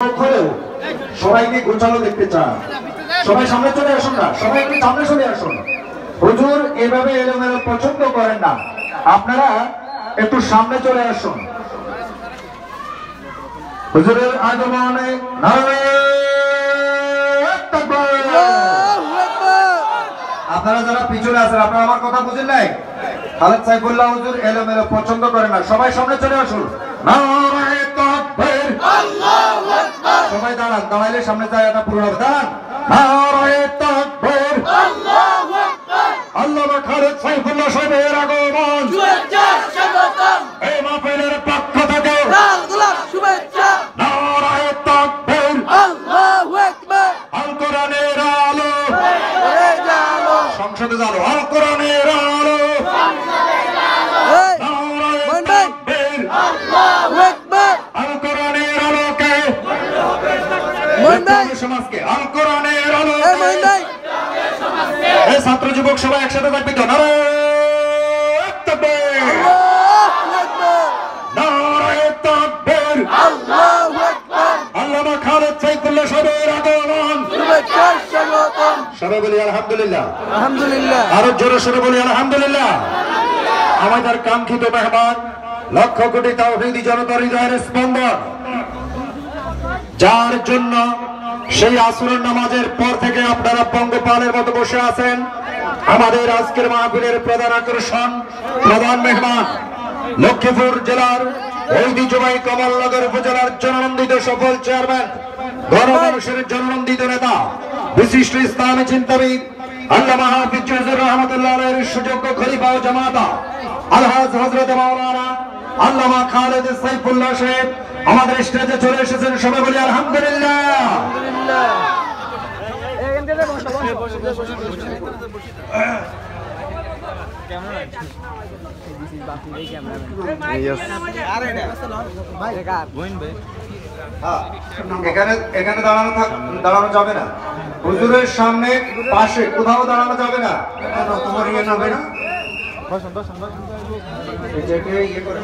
হলেও সবাইকে গোছানো দেখতে চান। সবাই সামনে চলে আসুন না, সবাই একটু সামনে চলে আসুন। হুজুর এভাবে এলোমেলো পছন্দ করেন না, আপনারা একটু সামনে চলে আসুন। হুজুরের আগমনে আপনারা যারা পিছনে আছেন আপনারা আমার কথা বুঝেন নাই? খালেদ সাইফুল্লাহ হুজুর এলোমেলো পছন্দ করেন না, সবাই সামনে চলে আসুন। নারায়ে তাকবীর, আল্লাহু আকবার। সবাই দাঁড়ান, দাঁড়াইলে সামনে জায়গাটা পুরো হবে। দাঁড়ান। নারায়ে তাকবীর, আল্লাহু আকবার। আল্লামা খালেদ সাইফুল্লাহ সাহেবের আগমন, শুভেচ্ছা স্বাগতম। এই মাহফিলের পক্ষ থেকে লাল গোলাপ শুভেচ্ছা। নারায়ে তাকবীর, আল্লাহু আকবার। আল কোরআনের আলো হয়ে জালো, সংসদে জালো। আল কোরআনের আলো সংসদে জালো। নারায়ে তাকবীর, আল্লাহু আকবার। আল কোরআনের আলোকে মন্ডাই সমাজকে, আল কোরআনের আলোকে মন্ডাই সমাজকে। এই ছাত্র যুবক সবাই একসাথে থাকবে তো। নারায়ে তাকবীর, আল্লাহু আকবার। নারায়ে তাকবীর, আল্লাহু আকবার। আল্লামা খালেদ সাইফুল্লাহ সাহেবের আগমন, শুভেচ্ছা স্বাগতম। সবাই বলি আলহামদুলিল্লাহ, আলহামদুলিল্লাহ। আরো জোরে সোরে বলি আলহামদুলিল্লাহ। আমাদের কাঙ্ক্ষিত মেহমান, লক্ষ কোটি তাওহীদি জনতার হৃদয়ের স্পন্দন, যার জন্য সেই আসরের নামাজের পর থেকে আপনারা পঙ্গপালের মতো বসে আছেন। আমাদের আজকের মাহফিলের প্রধান আকর্ষণ, প্রধান মেহমান, লক্ষ্মীপুর জেলার ঐতিহ্যবাহী কমলনগর উপজেলার জননন্দিত সফল চেয়ারম্যান, গণমানুষের জননন্দিত নেতা, বিশিষ্ট ইসলামী চিন্তাবিদ আল্লামা হাফিজ হুজুর রহমাতুল্লাহ আলাইহির সুযোগ্য খলিফা ও জামাতা আলহাজ হযরত মাওলানা আল্লামা খালেদ সাইফুল্লাহ সাহেব আমাদের স্টেজে চলে এসেছেন। সবাই বলি আলহামদুলিল্লাহ। এখানে দাঁড়ানো যাবে না, হুজুরের সামনে পাশে কোথাও দাঁড়ানো যাবে না। তোমার ইয়ে যাবে না, ইয়ে করে